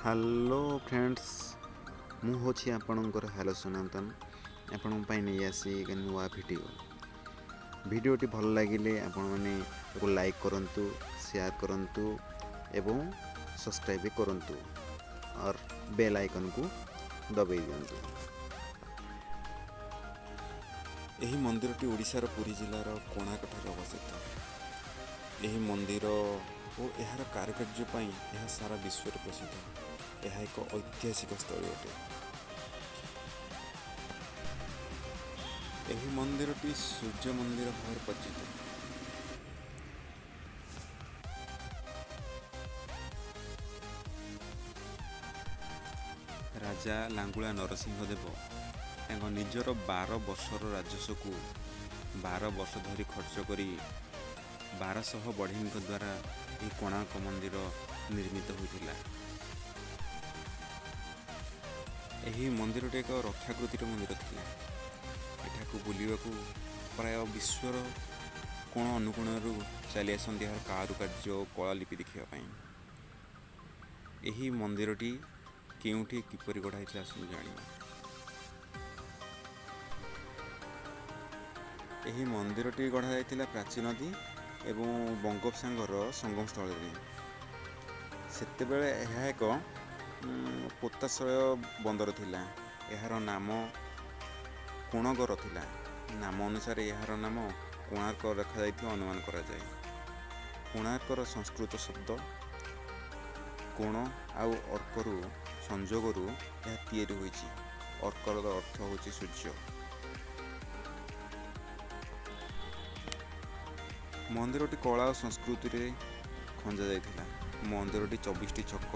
Hello friends मु हूँ आपणकर हेलो सनातन आपण नहीं आसी एक नुआ भिडियोटी भल लगिले आपण मैंने लाइक करंतु शेयर करंतु एवं सब्सक्राइब भी करंतु और बेल आइकन को दबाई दिंतु। यही मंदिरटी ओडिशार पुरी जिलार कोणार्क ठारे अवस्थित। यही मंदिर और यार कारुकार्य पई यह सारा विश्व प्रसिद्ध। यह एक ऐतिहासिक स्थल अटे। यही मंदिरटी सूर्य मंदिर भाव परिचित। राजा लांगुला नरसिंह देव निजर 12 वर्षर राजस्व को 12 वर्ष धरी खर्च करी 1200 बढ़ी द्वारा यह कोणार्क मंदिर निर्मित होता। यही मंदिर एक रथाकृतिर मंदिर थिला। एठाकू बुलिबा को प्राय विश्वर कोण अनुकोणरू चली आसंती यार कारुकार्य और कलालिपि देखिबा पई। यही मंदिरटी केउठी किपरि गढ़ा होइतला आसु जानिबा। यही मंदिरटी गढ़ा जाइतिला प्राचीन नदी एवं बंगोपसागर संगम स्थल रे। सेतेबेले यह एक पोताश्रय बंदर थिला। यार नाम कोणगर थिला। नाम अनुसार यार नाम कोणार्क रखा जाइथिबा अनुमान करा जाय। कोणार्कर संस्कृत शब्द कोण आउ अर्करु संजोगरु यह तैयारी होइछि। अर्कर अर्थ होछि सूर्य। मंदिरटी कला और संस्कृति रे खंजा जाइथिला। मंदिरटी 24टी छक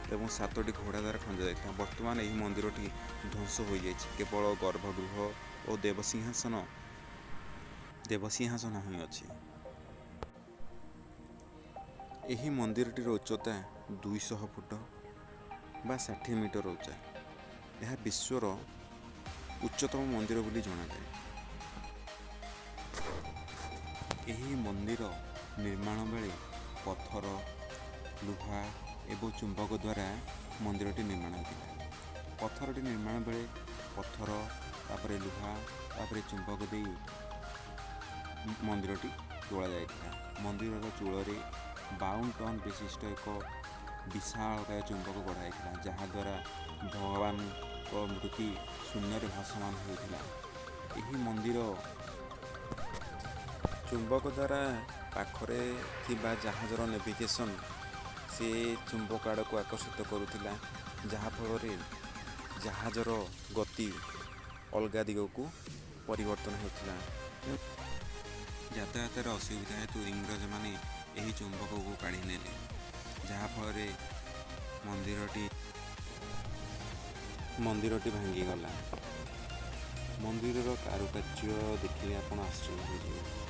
एवं 7टी घोड़ा द्वारा खंजा जाइथिला। वर्तमान यही मंदिरटी ध्वंस हो जाइछि। केवल गर्भगृह और देवसिंहासन ही अछि। यही मंदिरटीर उच्चता 200 फुट बा 60 मीटर उच्चा। यह विश्वर उच्चतम मंदिर बोली जाना जाए। यही मंदिर निर्माण बेले पत्थर लुहा एवं चुंबक द्वारा मंदिरटी निर्माण होता। पत्थरटी निर्माण बेले पत्थर तापर लुहा तापर चुंबक दे मंदिरटी तोड़ा जाइथिला। मंदिरर चूଳରେ 52 टन विशिष्ट एक विशालकाय चुंबक गढ़ाइथिला जहाँ द्वारा भगवान को मूर्ति शून्य भासमान होता। यही मंदिर चुंबक द्वारा पाखरे थिबा जहाजर नेविगेशन से चुंबक आड़ को आकर्षित करुला जहाँफल जहाजर गति अलग दिग को परिवर्तन होता। यातायात असुविधा हेतु इंग्रज माने यही चुंबक को काढ़ी नेले जहाँफल मंदिरटी भांगीगला। मंदिर कारुकार्य देखिले आपण आश्चर्य हो।